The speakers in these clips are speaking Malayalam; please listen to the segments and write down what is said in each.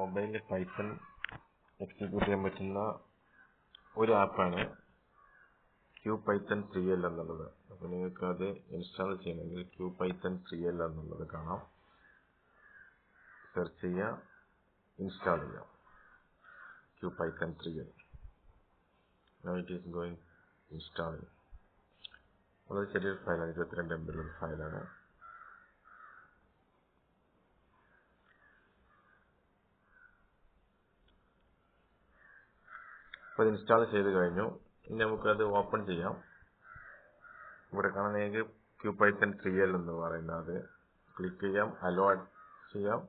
മൊബൈലിൽ പൈത്തൺ എക്സിക്യൂട്ട് ചെയ്യാൻ പറ്റുന്ന ഒരു ആപ്പാണ് QPython 3L എന്നുള്ളത്. അപ്പോൾ നിങ്ങൾക്ക് അത് ഇൻസ്റ്റാൾ ചെയ്യണമെങ്കിൽ QPython 3L എന്നുള്ളത് കാണാം. സെർച്ച് ചെയ്യുക, ഇൻസ്റ്റാൾ ചെയ്യുക QPython 3L. Now it is going installing. വളരെ ചെറിയൊരു ഫയലാണ്, 22 MB ഉള്ള ഫയലാണ്. അപ്പോൾ അത് ഇൻസ്റ്റാൾ ചെയ്ത് കഴിഞ്ഞു. ഇനി നമുക്കത് ഓപ്പൺ ചെയ്യാം. ഇവിടെ കാണാൻ നിങ്ങൾക്ക് QPython 3L എന്ന് പറയുന്നത് ക്ലിക്ക് ചെയ്യാം, അലോ ചെയ്യാം.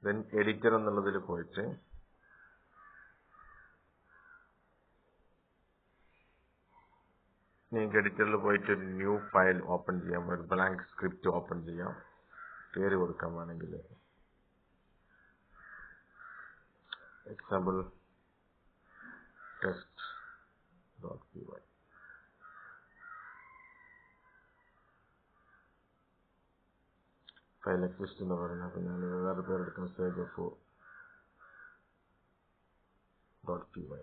ദെൻ എഡിറ്റർ എന്നുള്ളതിൽ പോയിട്ട് നിങ്ങൾക്ക് എഡിറ്ററിൽ പോയിട്ട് ഒരു ന്യൂ ഫയൽ ഓപ്പൺ ചെയ്യാം, ഒരു ബ്ലാങ്ക് സ്ക്രിപ്റ്റ് ഓപ്പൺ ചെയ്യാം. പേര് കൊടുക്കാൻ വേണമെങ്കിൽ എക്സാമ്പിൾ test.py. ഫയൽ എക്സിസ്റ്റ് എന്ന് പറയുന്നത്. അപ്പോൾ ഞാൻ വേറെ പേരെടുക്കുന്ന stage4.py.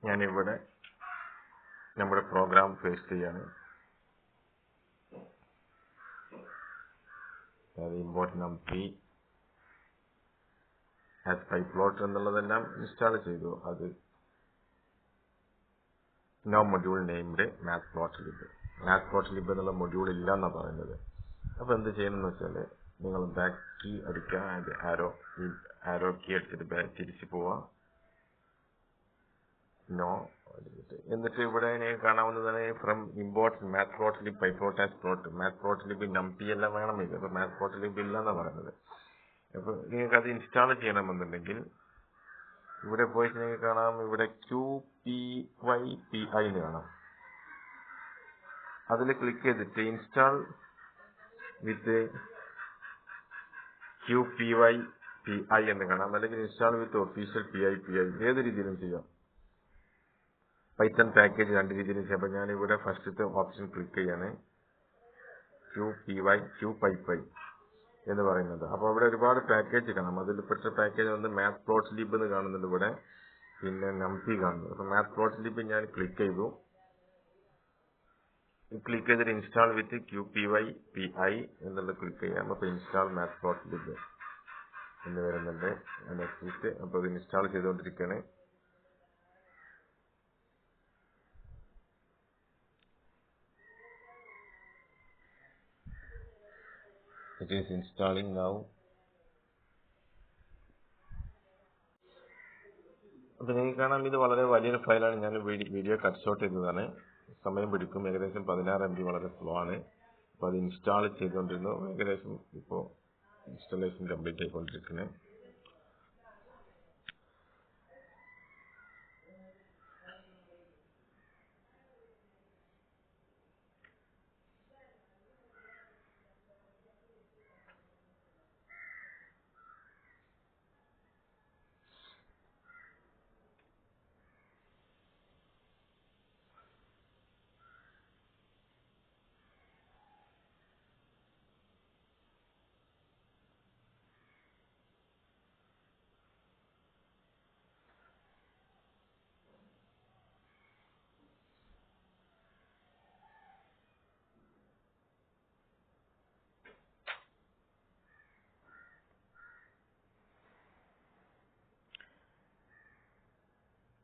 ഞാനിവിടെ നമ്മുടെ പ്രോഗ്രാം പേസ്റ്റ് ചെയ്യാണ്. ഇമ്പോർട്ട് numpy ആസ് pyplot എന്നുള്ളതെല്ലാം ഇൻസ്റ്റാൾ ചെയ്തു. അത് നോ മൊഡ്യൂൾ നെയിംഡ് matplotlib എന്നുള്ള മൊഡ്യൂൾ ഇല്ല എന്നാണ് പറയുന്നത്. അപ്പോൾ എന്ത് ചെയ്യണമെന്ന് വെച്ചാൽ നിങ്ങൾ ബാക്ക് കീ അടിക്കുക, ആൻഡ് ആരോ കീ അടിച്ചിട്ട് ബാക്ക് തിരിച്ച് പോവുക. നോ എന്നിട്ട് ഇവിടെ നിങ്ങൾക്ക് കാണാവുന്നതാണ് from import matplotlib pyplot as plot. matplotlib numpy എല്ലാം വേണമെങ്കിൽ, അപ്പോൾ matplotlib ഇല്ല എന്നാണ് പറയുന്നത്. അപ്പോൾ നിങ്ങൾക്ക് അത് ഇൻസ്റ്റാൾ ചെയ്യണമെന്നുണ്ടെങ്കിൽ ഇവിടെ പോയിട്ട് നിങ്ങൾക്ക് കാണാം, ഇവിടെ QPyPI എന്ന് കാണാം. അതിൽ ക്ലിക്ക് ചെയ്തിട്ട് ഇൻസ്റ്റാൾ വിത്ത് QPyPI എന്ന് കാണാം, അല്ലെങ്കിൽ ഇൻസ്റ്റാൾ വിത്ത് ഒഫീഷ്യൽ PyPI. ഏത് രീതിയിലും ചെയ്യാം. പൈത്തൺ പാക്കേജ് രണ്ട് രീതിയിലും ചെയ്യാം. അപ്പോൾ ഞാനിവിടെ ഫസ്റ്റത്തെ ഓപ്ഷൻ ക്ലിക്ക് ചെയ്യാണ്, QPyPI എന്ന് പറയുന്നത്. അപ്പോൾ അവിടെ ഒരുപാട് പാക്കേജ് കാണാം. അതിൽപ്പെട്ട പാക്കേജ് വന്ന് matplotlib എന്ന് കാണുന്നുണ്ട് ഇവിടെ, പിന്നെ numpy കാണുന്നത്. അപ്പോൾ matplotlib ഞാൻ ക്ലിക്ക് ചെയ്തു. ക്ലിക്ക് ചെയ്തിട്ട് ഇൻസ്റ്റാൾ വിത്ത് QPyPI എന്നുള്ളത് ക്ലിക്ക് ചെയ്യാം. അപ്പോൾ ഇൻസ്റ്റാൾ matplotlib എന്ന് വരുന്നുണ്ട്. നെക്സ്റ്റ്. അപ്പോൾ ഇത് ഇൻസ്റ്റാൾ ചെയ്തുകൊണ്ടിരിക്കുകയാണ്. It is installing now. അപ്പോൾ നിങ്ങൾക്ക് കാണാം, ഇത് വളരെ വലിയൊരു ഫയലാണ്. ഞാൻ വീഡിയോ കട്ട് ഷോട്ട് ചെയ്തതാണ്. സമയം പിടിക്കും, ഏകദേശം 16 MB. വളരെ സ്ലോ ആണ്. അപ്പോൾ അത് ഇൻസ്റ്റാൾ ചെയ്തുകൊണ്ടിരുന്നു. ഏകദേശം ഇപ്പോൾ ഇൻസ്റ്റാളേഷൻ കംപ്ലീറ്റ് ആയിക്കൊണ്ടിരിക്കുന്നത്.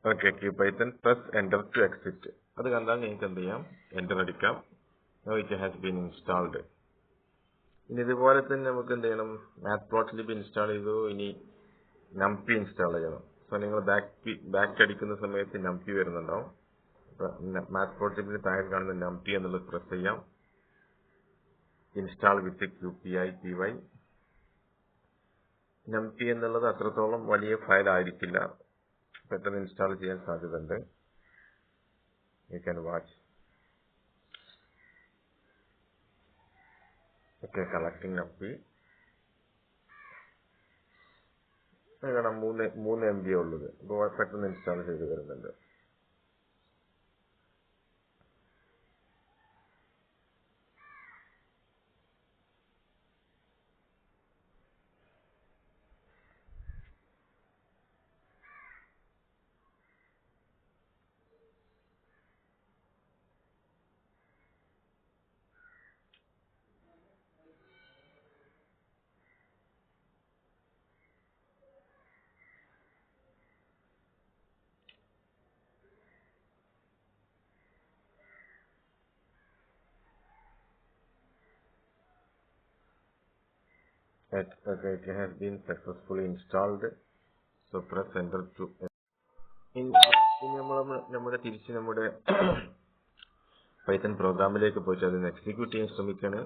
Okay, QPython press enter to exit. അത് കണ്ടാൽ നിങ്ങൾക്ക് എന്ത് ചെയ്യാം, എൻ്റർ അടിക്കാം. Now it has been installed. ഇനി ഇതുപോലെ തന്നെ നമുക്ക് എന്ത് ചെയ്യണം, matplotlib ഇൻസ്റ്റാൾ ചെയ്തു. ഇനി numpy ഇൻസ്റ്റാൾ ചെയ്യണം. സോ നിങ്ങൾ ബാക്ക് അടിക്കുന്ന സമയത്ത് numpy വരുന്നുണ്ടാവും. matplotlibന് താഴെ കാണുന്ന numpy എന്നുള്ളത് പ്രസ് ചെയ്യാം. ഇൻസ്റ്റാൾ വിത്ത് QPyPI. numpy എന്നുള്ളത് അത്രത്തോളം വലിയ ഫയൽ ആയിരിക്കില്ല, പെട്ടെന്ന് ഇൻസ്റ്റാൾ ചെയ്യാൻ സാധ്യതയുണ്ട്. You can watch. Okay, collecting numpy. കാണാം 3 MB ഉള്ളത്. അപ്പോൾ പെട്ടെന്ന് ഇൻസ്റ്റാൾ ചെയ്ത് വരുന്നുണ്ട്. Okay, it has been successfully installed. So press enter to. ഇനി നമ്മുടെ തിരിച്ച് നമ്മുടെ പൈത്തൺ പ്രോഗ്രാമിലേക്ക് പോയിട്ട് അതിന് എക്സിക്യൂട്ട് ചെയ്യാൻ ശ്രമിക്കുകയാണ്.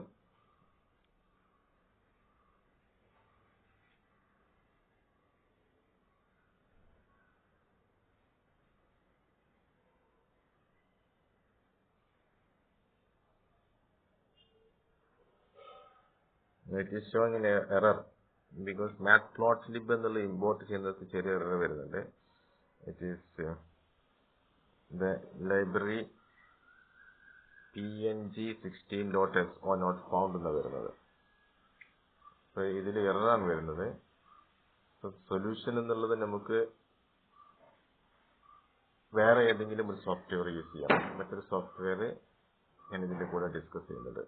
It is showing an error because matplotlib എന്നുള്ള ഇമ്പോർട്ട് ചെയ്യുന്നത് ചെറിയ എറർ വരുന്നുണ്ട്. It is the library png16.so not found എന്ന് വരുന്നത്. അപ്പോൾ ഇതിൽ എററാണ് വരുന്നത്. സൊല്യൂഷൻ എന്നുള്ളത് നമുക്ക് വേറെ ഏതെങ്കിലും ഒരു സോഫ്റ്റ്വെയർ യൂസ് ചെയ്യാം. മറ്റൊരു സോഫ്റ്റ്വെയർ ഞാൻ ഇതിൻ്റെ കൂടെ ഡിസ്കസ് ചെയ്യുന്നുണ്ട്.